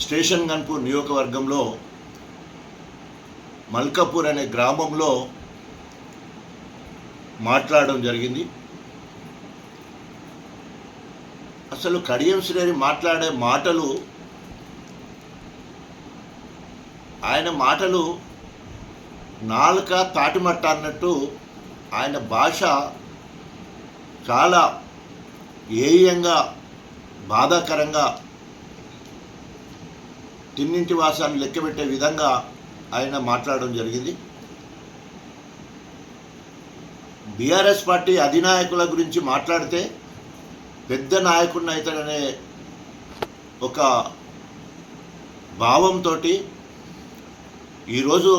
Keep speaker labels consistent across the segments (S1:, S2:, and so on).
S1: Station Ghanpur నియోజకవర్గంలో మల్కాపూర్ అనే గ్రామంలో మాట్లాడడం జరిగింది. అసలు కడియం శ్రీహరి మాట్లాడే మాటలు, ఆయన మాటలు నాలుక తాటిమట్ట అన్నట్టు ఆయన భాష చాలా ఏయంగా, బాధాకరంగా, తిన్నింటి వాసాన్ని లెక్కబెట్టే విధంగా ఆయన మాట్లాడడం జరిగింది. బీఆర్ఎస్ పార్టీ అధినాయకుల గురించి మాట్లాడితే పెద్ద నాయకుడిని అవుతాడనే ఒక భావంతో ఈరోజు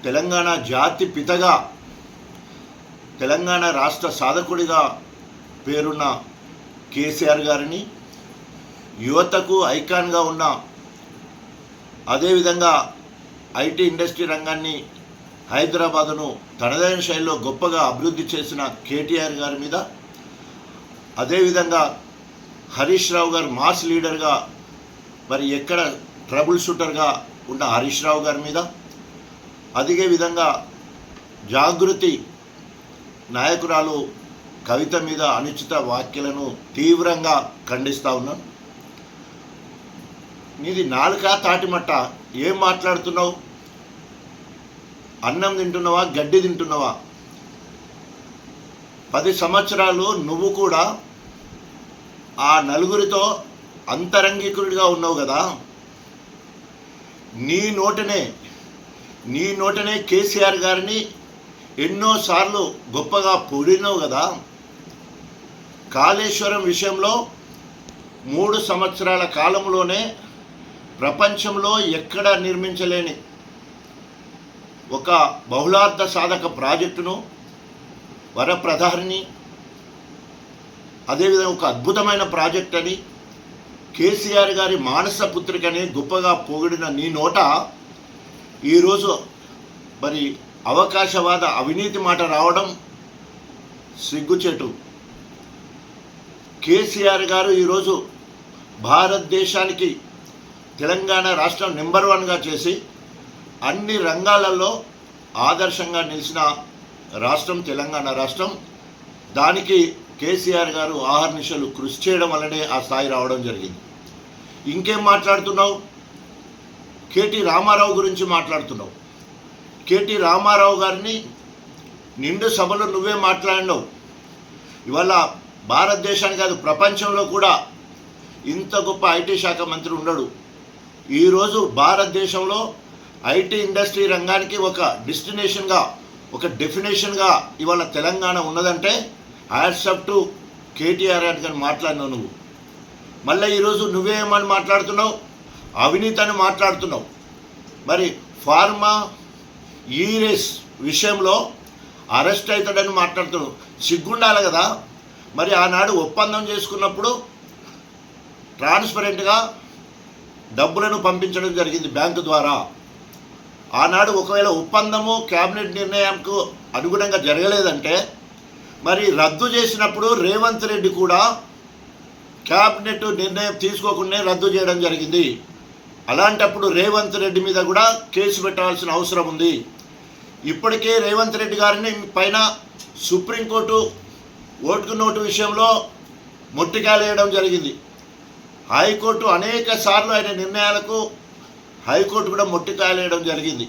S1: తెలంగాణ జాతి పితగా, తెలంగాణ రాష్ట్ర సాధకుడిగా పేరున్న కేసీఆర్ గారిని, యువతకు ఐకాన్గా ఉన్న, అదేవిధంగా ఐటీ ఇండస్ట్రీ రంగాన్ని హైదరాబాదును తనదైన శైలిలో గొప్పగా అభివృద్ధి చేసిన కేటీఆర్ గారి మీద, అదేవిధంగా హరీష్ రావు గారు మాస్ లీడర్గా, మరి ఎక్కడ ట్రబుల్ షూటర్గా ఉన్న హరీష్ రావు గారి మీద, అదే విధంగా జాగృతి నాయకురాలు కవిత మీద అనుచిత వ్యాఖ్యలను తీవ్రంగా ఖండిస్తూ ఉన్నాను. నీది నాలుక తాటిమట్ట, ఏం మాట్లాడుతున్నావు? అన్నం తింటున్నావా, గడ్డి తింటున్నావా? 10 సంవత్సరాలు నువ్వు కూడా ఆ నలుగురితో అంతరంగికుడిగా ఉన్నావు కదా. నీ నోటనే కేసీఆర్ గారిని ఎన్నోసార్లు గొప్పగా పొగిడినావు కదా. కాళేశ్వరం విషయంలో 3 సంవత్సరాల కాలంలోనే ప్రపంచంలో ఎక్కడ నిర్మించలేని ఒక బహుళార్థ సాధక ప్రాజెక్టును, వరప్రధాని, అదేవిధంగా ఒక అద్భుతమైన ప్రాజెక్ట్ అని, కేసీఆర్ గారి మానస పుత్రికని గొప్పగా పొగిడిన నీ నోట ఈరోజు మరి అవకాశవాద అవినీతి మాట రావడం సిగ్గుచేటు. కేసీఆర్ గారు ఈరోజు భారతదేశానికి తెలంగాణ రాష్ట్రం నెంబర్ 1గా చేసి అన్ని రంగాలలో ఆదర్శంగా నిలిచిన రాష్ట్రం తెలంగాణ రాష్ట్రం. దానికి కేసీఆర్ గారు ఆహర్నిశలు కృషి చేయడం వల్లనే ఆ స్థాయి రావడం జరిగింది. ఇంకేం మాట్లాడుతున్నావు? కేటీ రామారావు గురించి మాట్లాడుతున్నావు. కేటీ రామారావు గారిని నిండు సభలో నువ్వే మాట్లాడినావు. ఇవాళ భారతదేశానికి కాదు, ప్రపంచంలో కూడా ఇంత గొప్ప ఐటీ శాఖ మంత్రి ఉండడు. ఈరోజు భారతదేశంలో ఐటీ ఇండస్ట్రీ రంగానికి ఒక డెస్టినేషన్గా, ఒక డెఫినేషన్గా ఇవాళ తెలంగాణ ఉన్నదంటే హ్యాట్స్ అప్ టు కేటీఆర్ అని మాట్లాడినావు నువ్వు. మళ్ళీ ఈరోజు నువ్వేమని మాట్లాడుతున్నావు? అవినీతి అని మాట్లాడుతున్నావు. మరి ఫార్మా ఈరేస్ విషయంలో అరెస్ట్ అవుతాడని మాట్లాడుతున్నావు. సిగ్గుండాలి కదా. మరి ఆనాడు ఒప్పందం చేసుకున్నప్పుడు ట్రాన్స్పరెంట్గా డబ్బులను పంపించడం జరిగింది బ్యాంకు ద్వారా. ఆనాడు ఒకవేళ ఒప్పందము క్యాబినెట్ నిర్ణయంకు అనుగుణంగా జరగలేదంటే మరి రద్దు చేసినప్పుడు రేవంత్ రెడ్డి కూడా క్యాబినెట్ నిర్ణయం తీసుకోకుండా రద్దు చేయడం జరిగింది. అలాంటప్పుడు రేవంత్ రెడ్డి మీద కూడా కేసు పెట్టాల్సిన అవసరం ఉంది. ఇప్పటికే రేవంత్ రెడ్డి గారిని పైన సుప్రీంకోర్టు ఓటుకు నోటు విషయంలో మొట్టికాయలేయడం జరిగింది. హైకోర్టు అనేక సార్లు ఆయన నిర్ణయాలకు హైకోర్టు కూడా మొట్టికాయలేయడం జరిగింది.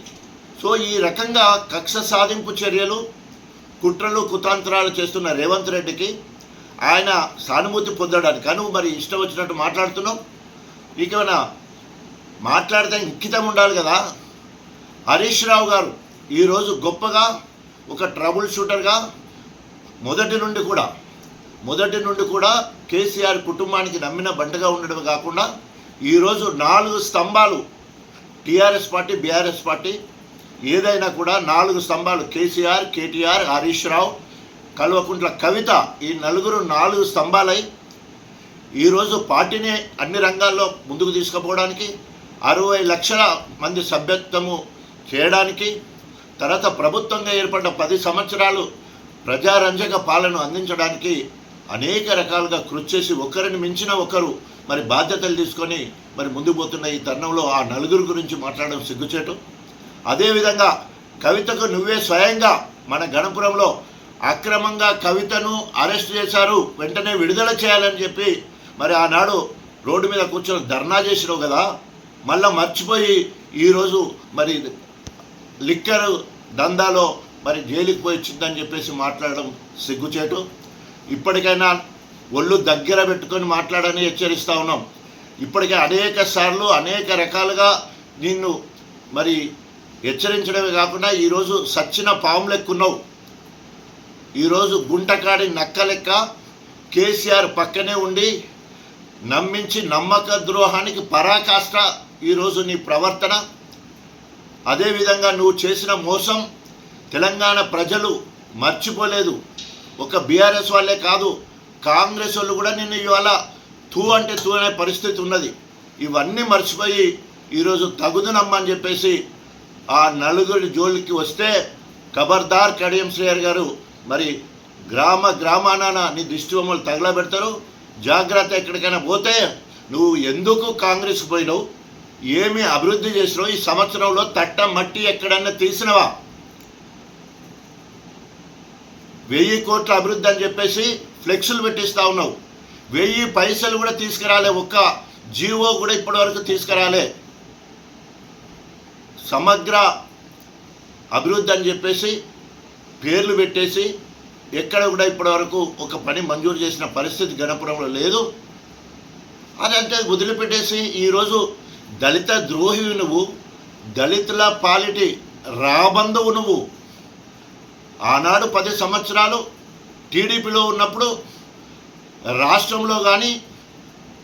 S1: సో ఈ రకంగా కక్ష సాధింపు చర్యలు, కుట్రలు, కుతంత్రాలు చేస్తున్న రేవంత్ రెడ్డికి ఆయన సానుభూతి పొందడానికి కనుక మరి ఇష్టం వచ్చినట్టు మాట్లాడుతున్నాం. ఇకమైనా మాట్లాడితే ఇంకితం ఉండాలి కదా. హరీష్ రావు గారు ఈరోజు గొప్పగా ఒక ట్రబుల్ షూటర్గా మొదటి నుండి కూడా కేసీఆర్ కుటుంబానికి నమ్మిన బండగా ఉండడం కాకుండా ఈరోజు 4 స్తంభాలు టీఆర్ఎస్ పార్టీ, బీఆర్ఎస్ పార్టీ ఏదైనా కూడా 4 స్తంభాలు కేసీఆర్, కేటీఆర్, హరీష్ రావు, కల్వకుంట్ల కవిత, ఈ నలుగురు 4 స్తంభాలై ఈరోజు పార్టీని అన్ని రంగాల్లో ముందుకు తీసుకుపోవడానికి, 60 లక్షల మంది సభ్యత్వము చేయడానికి, తర్వాత ప్రభుత్వంగా ఏర్పడ్డ 10 సంవత్సరాలు ప్రజారంజక పాలన అందించడానికి అనేక రకాలుగా కృషి చేసి ఒకరిని మించిన ఒకరు మరి బాధ్యతలు తీసుకొని మరి ముందుకు పోతున్న ఈ తరుణంలో ఆ నలుగురు గురించి మాట్లాడడం సిగ్గుచేటు. అదేవిధంగా కవితకు నువ్వే స్వయంగా మన గణపురంలో అక్రమంగా కవితను అరెస్ట్ చేశారు, వెంటనే విడుదల చేయాలని చెప్పి మరి ఆనాడు రోడ్డు మీద కూర్చొని ధర్నా చేసినావు కదా. మళ్ళీ మర్చిపోయి ఈరోజు మరి లిక్కర్ దందాలో మరి జైలుకి పోయి వచ్చిందని చెప్పేసి మాట్లాడడం సిగ్గుచేటు. ఇప్పటికైనా ఒళ్ళు దగ్గర పెట్టుకొని మాట్లాడని హెచ్చరిస్తూ ఉన్నాం. ఇప్పటికే అనేక సార్లు అనేక రకాలుగా నిన్ను మరి హెచ్చరించడమే కాకుండా ఈరోజు సచ్చిన పాము లెక్కున్నావు. ఈరోజు గుంటకాడి నక్క లెక్క కేసీఆర్ పక్కనే ఉండి నమ్మించి నమ్మక ద్రోహానికి పరాకాష్ట ఈరోజు నీ ప్రవర్తన. అదేవిధంగా నువ్వు చేసిన మోసం తెలంగాణ ప్రజలు మర్చిపోలేదు. ఒక బీఆర్ఎస్ వాళ్ళే కాదు, కాంగ్రెస్ వాళ్ళు కూడా నిన్ను ఇవాళ తూ అంటే తూ అనే పరిస్థితి ఉన్నది. ఇవన్నీ మర్చిపోయి ఈరోజు తగుదునమ్మని చెప్పేసి ఆ నలుగురి జోలికి వస్తే ఖబర్దార్ కడియం శ్రేయర్ గారు మరి గ్రామాన నీ దిష్టి బొమ్మలు తగలబెడతారు. జాగ్రత్త. ఎక్కడికైనా పోతే నువ్వు ఎందుకు కాంగ్రెస్ పోయినావు, ఏమి అభివృద్ధి చేసినావు, ఈ సంవత్సరంలో తట్ట మట్టి ఎక్కడన్నా తీసినవా? 1000 కోట్ల అభివృద్ధి అని చెప్పేసి ఫ్లెక్సులు పెట్టిస్తూ ఉన్నావు. 1000 పైసలు కూడా తీసుకురాలే, ఒక్క జీవో కూడా ఇప్పటివరకు తీసుకురాలే. సమగ్ర అభివృద్ధి అని చెప్పేసి పేర్లు పెట్టేసి ఎక్కడ కూడా ఇప్పటివరకు ఒక పని మంజూరు చేసిన పరిస్థితి గణపురంలో లేదు. అదంటే వదిలిపెట్టేసి ఈరోజు దళిత ద్రోహివి నువ్వు, దళితుల పాలిటి రాబంధువు నువ్వు. ఆనాడు 10 సంవత్సరాలు టీడీపీలో ఉన్నప్పుడు రాష్ట్రంలో కానీ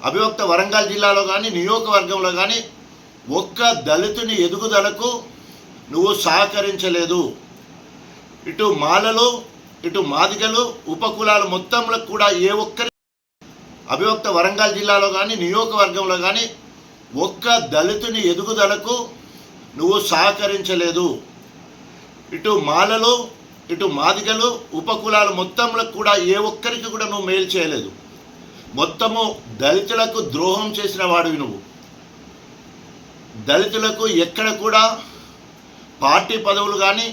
S1: అవిభక్త వరంగల్ జిల్లాలో కానీ నియోజకవర్గంలో కానీ ఒక్క దళితుని ఎదుగుదలకు నువ్వు సహకరించలేదు. ఇటు మాలలు ఇటు మాదిగలు ఉపకులాలు మొత్తంలో కూడా ఏ ఒక్కరి అవిభక్త వరంగల్ జిల్లాలో కానీ నియోజకవర్గంలో కానీ ఒక్క దళితుని ఎదుగుదలకు నువ్వు సహకరించలేదు. ఇటు మాలలు ఇటు మాదిగలు ఉపకులాలు మొత్తంలో కూడా ఏ ఒక్కరికి కూడా నువ్వు మేలు చేయలేదు. మొత్తము దళితులకు ద్రోహం చేసిన వాడివి నువ్వు. దళితులకు ఎక్కడ కూడా పార్టీ పదవులు కానీ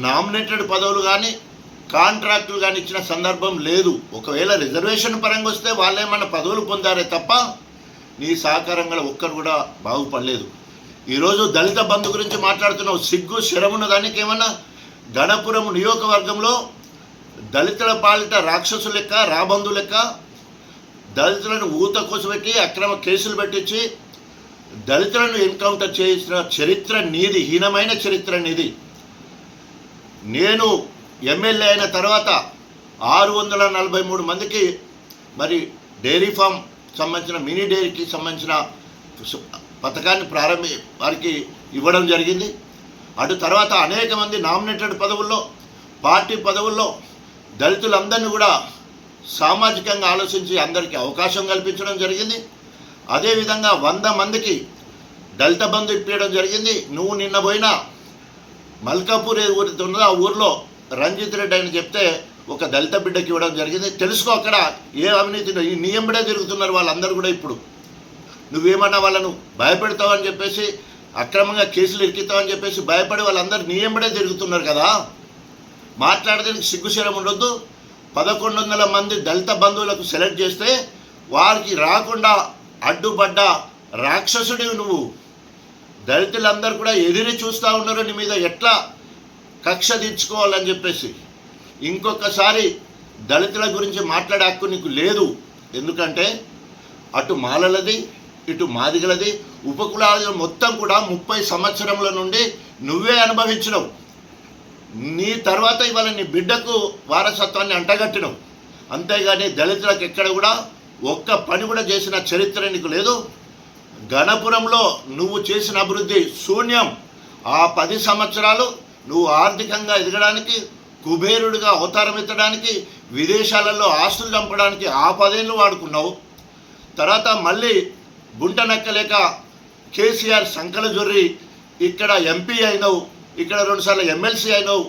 S1: నామినేటెడ్ పదవులు కానీ కాంట్రాక్టులు కానీ ఇచ్చిన సందర్భం లేదు. ఒకవేళ రిజర్వేషన్ పరంగా వస్తే వాళ్ళేమన్నా పదవులు పొందారే తప్ప నీ సహకారంగా ఒక్కరు కూడా బాగుపడలేదు. ఈరోజు దళిత బంధు గురించి మాట్లాడుతున్నావు. సిగ్గు శరమున్న దానికి ఏమన్నా గణపురం నియోజకవర్గంలో దళితుల పాలిట రాక్షసు లెక్క రాబంధు లెక్క దళితులను ఊత కోసపెట్టి అక్రమ కేసులు పెట్టించి దళితులను ఎన్కౌంటర్ చేసిన చరిత్ర నీది, హీనమైన చరిత్ర నీది. నేను ఎమ్మెల్యే అయిన తర్వాత 643 మందికి మరి డైరీ ఫామ్ సంబంధించిన మినీ డైరీకి సంబంధించిన పథకాన్ని వారికి ఇవ్వడం జరిగింది. అటు తర్వాత అనేక మంది నామినేటెడ్ పదవుల్లో పార్టీ పదవుల్లో దళితులందరినీ కూడా సామాజికంగా ఆలోచించి అందరికీ అవకాశం కల్పించడం జరిగింది. అదేవిధంగా 100 మందికి దళిత బంధు ఇప్పించడం జరిగింది. నువ్వు నిన్న పోయినా మల్కాపూర్ ఊరితో ఉన్నదో ఆ ఊరిలో రంజిత్ రెడ్డి అని చెప్తే ఒక దళిత బిడ్డకి ఇవ్వడం జరిగింది. తెలుసుకో అక్కడ ఏ అవినీతి నీ ఎంబడే తిరుగుతున్నారు వాళ్ళందరూ కూడా. ఇప్పుడు నువ్వేమన్నా వాళ్ళను భయపెడతావని చెప్పేసి అక్రమంగా కేసులు ఇరికిస్తావని చెప్పేసి భయపడి వాళ్ళందరూ నీ ఎంబడే తిరుగుతున్నారు కదా. మాట్లాడడానికి సిగ్గుశరం ఉండొద్దు. 1100 మంది దళిత బంధువులకు సెలెక్ట్ చేస్తే వారికి రాకుండా అడ్డుపడ్డ రాక్షసుడివి నువ్వు. దళితులందరూ కూడా ఎదిరి చూస్తూ ఉన్నారు నీ మీద ఎట్లా కక్ష తీర్చుకోవాలని చెప్పేసి. ఇంకొకసారి దళితుల గురించి మాట్లాడే హక్కు నీకు లేదు. ఎందుకంటే అటు మాలలది ఇటు మాదిగలది ఉపకులాల మొత్తం కూడా 30 సంవత్సరముల నుండి నువ్వే అనుభవించినవు. నీ తర్వాత ఇవాళ నీ బిడ్డకు వారసత్వాన్ని అంటగట్టినవు. అంతేగాని దళితులకు ఎక్కడ కూడా ఒక్క పని కూడా చేసిన చరిత్ర నీకు లేదు. గణపురంలో నువ్వు చేసిన అభివృద్ధి శూన్యం. ఆ 10 సంవత్సరాలు నువ్వు ఆర్థికంగా ఎదగడానికి, కుబేరుడిగా అవతారం ఎత్తడానికి, విదేశాలలో ఆస్తులు చంపడానికి ఆ 10 ఏళ్ళు వాడుకున్నావు. తర్వాత మళ్ళీ గుంట నక్కలేక కేసీఆర్ సంకల జొర్రి ఇక్కడ ఎంపీ అయినావు, ఇక్కడ 2 సార్లు ఎమ్మెల్సీ అయినావు,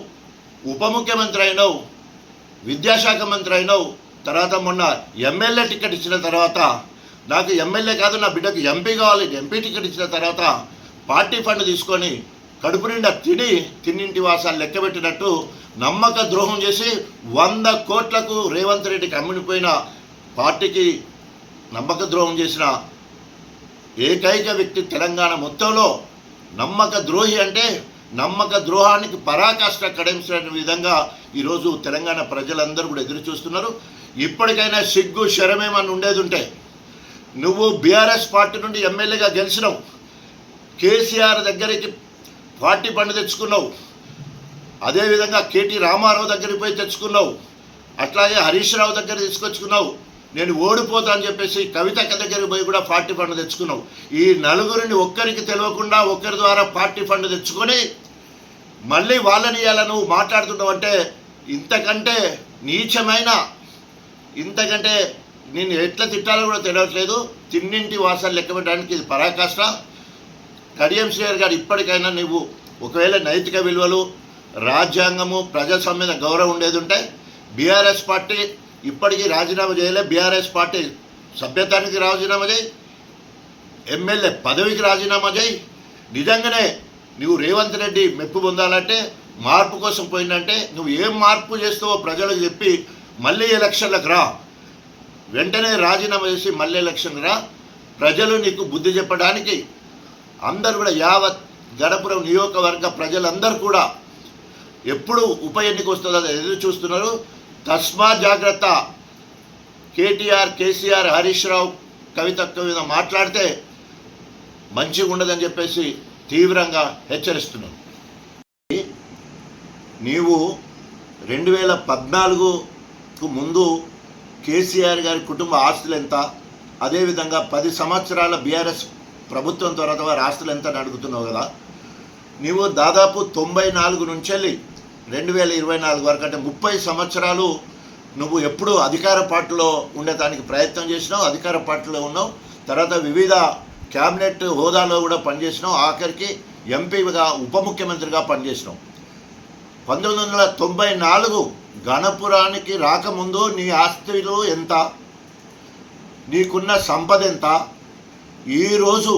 S1: ఉప ముఖ్యమంత్రి అయినావు, విద్యాశాఖ మంత్రి అయినావు. తర్వాత మొన్న ఎమ్మెల్యే టికెట్ ఇచ్చిన తర్వాత నాకు ఎమ్మెల్యే కాదు, నా బిడ్డకు ఎంపీ కావాలి, ఎంపీ టికెట్ ఇచ్చిన తర్వాత పార్టీ ఫండ్ తీసుకొని కడుపు నిండా తిన్నింటి వాసాలు లెక్కబెట్టినట్టు నమ్మక ద్రోహం చేసి 100 కోట్లకు రేవంత్ రెడ్డికి అమ్ముడిపోయిన పార్టీకి నమ్మక ద్రోహం చేసిన ఏకైక వ్యక్తి తెలంగాణ మొత్తంలో. నమ్మక ద్రోహి అంటే నమ్మక ద్రోహానికి పరాకాష్ట కడించిన విధంగా ఈరోజు తెలంగాణ ప్రజలందరూ కూడా ఎదురు చూస్తున్నారు. ఇప్పటికైనా సిగ్గు శరమేమని ఉండేది ఉంటే, నువ్వు బీఆర్ఎస్ పార్టీ నుండి ఎమ్మెల్యేగా గెలిచినావు, కేసీఆర్ దగ్గరికి పార్టీ ఫండ్ తెచ్చుకున్నావు, అదేవిధంగా కేటీ రామారావు దగ్గరికి పోయి తెచ్చుకున్నావు, అట్లాగే హరీష్ రావు దగ్గర తీసుకొచ్చుకున్నావు. నేను ఓడిపోతా అని చెప్పేసి కవితక్క దగ్గరికి పోయి కూడా పార్టీ ఫండ్ తెచ్చుకున్నావు. ఈ నలుగురిని ఒక్కరికి తెలియకుండా ఒక్కరి ద్వారా పార్టీ ఫండ్ తెచ్చుకొని మళ్ళీ వాళ్ళని ఇలా నువ్వు మాట్లాడుతున్నావు అంటే ఇంతకంటే నీచమైన, ఇంతకంటే నేను ఎట్లా తిట్టాలో కూడా తెలియట్లేదు. తిన్నింటి వాసాలు లెక్కబెట్టడానికి ఇది పరాకాష్ట. కడియం శ్రీహరి గారు ఇప్పటికైనా నువ్వు ఒకవేళ నైతిక విలువలు, రాజ్యాంగము, ప్రజాస్వామ్య గౌరవం ఉండేది ఉంటే బీఆర్ఎస్ పార్టీ ఇప్పటికీ రాజీనామా చేయలే. బీఆర్ఎస్ పార్టీ సభ్యత్వానికి రాజీనామా చేయి, ఎమ్మెల్యే పదవికి రాజీనామా చేయి. నిజంగానే నువ్వు రేవంత్ రెడ్డి మెప్పు పొందాలంటే, మార్పు కోసం పోయిందంటే నువ్వు ఏం మార్పు చేస్తావో ప్రజలకు చెప్పి మళ్ళీ ఎలక్షన్లకు రా. వెంటనే రాజీనామా చేసి మళ్ళీ ఎలక్షన్ రా. ప్రజలు నీకు బుద్ధి చెప్పడానికి అందరూ కూడా యావత్ గణపురం నియోజకవర్గ ప్రజలందరూ కూడా ఎప్పుడు ఉప ఎన్నిక వస్తుందో ఎదురు చూస్తున్నారు. తస్మా జాగ్రత్త. కేటీఆర్, కేసీఆర్, హరీష్ రావు, కవితక్క మీద మాట్లాడితే మంచిగా ఉండదని చెప్పేసి తీవ్రంగా హెచ్చరిస్తున్నాను. నీవు 2014కు ముందు కేసీఆర్ గారి కుటుంబ ఆస్తులు ఎంత, అదేవిధంగా 10 సంవత్సరాల బీఆర్ఎస్ ప్రభుత్వం తర్వాత వారి ఆస్తులు ఎంత అని అడుగుతున్నావు కదా. నీవు దాదాపు 94 నుంచి వెళ్ళి 2024 వరకు అంటే 30 సంవత్సరాలు నువ్వు ఎప్పుడు అధికార పార్టీలో ఉండటానికి ప్రయత్నం చేసినావు, అధికార పార్టీలో ఉన్నావు. తర్వాత వివిధ క్యాబినెట్ హోదాలో కూడా పనిచేసినావు, ఆఖరికి ఎంపీగా ఉప ముఖ్యమంత్రిగా పనిచేసినావు. 1994 గణపురానికి రాకముందు నీ ఆస్తులు ఎంత, నీకున్న సంపద ఎంత, ఈరోజు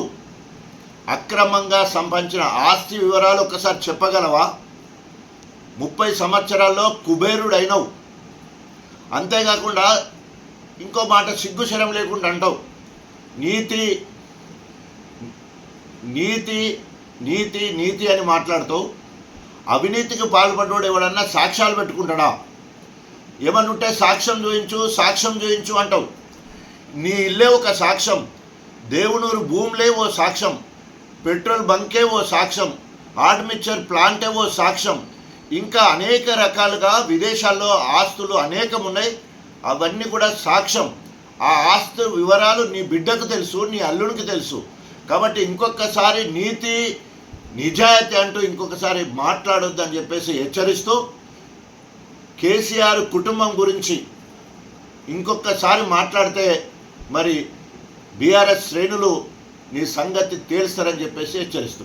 S1: అక్రమంగా సంపాదించిన ఆస్తి వివరాలు ఒకసారి చెప్పగలవా? 30 సంవత్సరాల్లో కుబేరుడైనవు. అంతేకాకుండా ఇంకో మాట సిగ్గుశరం లేకుండా అంటావు, నీతి నీతి నీతి నీతి అని మాట్లాడుతావు. అవినీతికి పాల్పడ్డాడు ఎవడన్నా సాక్ష్యాలు పెట్టుకుంటాడా? ఏమనుంటే సాక్ష్యం చూయించు అంటావు. నీ ఇల్లే ఒక సాక్ష్యం, దేవునూరు భూములే ఓ సాక్ష్యం, పెట్రోల్ బంకే ఓ సాక్ష్యం, ఆర్మిచర్ ప్లాంటే ఓ సాక్ష్యం, ఇంకా అనేక రకాలుగా విదేశాల్లో ఆస్తులు అనేకం ఉన్నాయి, అవన్నీ కూడా సాక్ష్యం. ఆ ఆస్తు వివరాలు నీ బిడ్డకు తెలుసు, నీ అల్లునికి తెలుసు. కాబట్టి ఇంకొకసారి నీతి నిజాయితీ అంటూ ఇంకొకసారి మాట్లాడొద్దని చెప్పేసి హెచ్చరిస్తూ, కేసీఆర్ కుటుంబం గురించి ఇంకొకసారి మాట్లాడితే మరి బీఆర్ఎస్ శ్రేణులు నీ సంగతి తేల్స్తారని చెప్పేసి హెచ్చరిస్తున్నారు.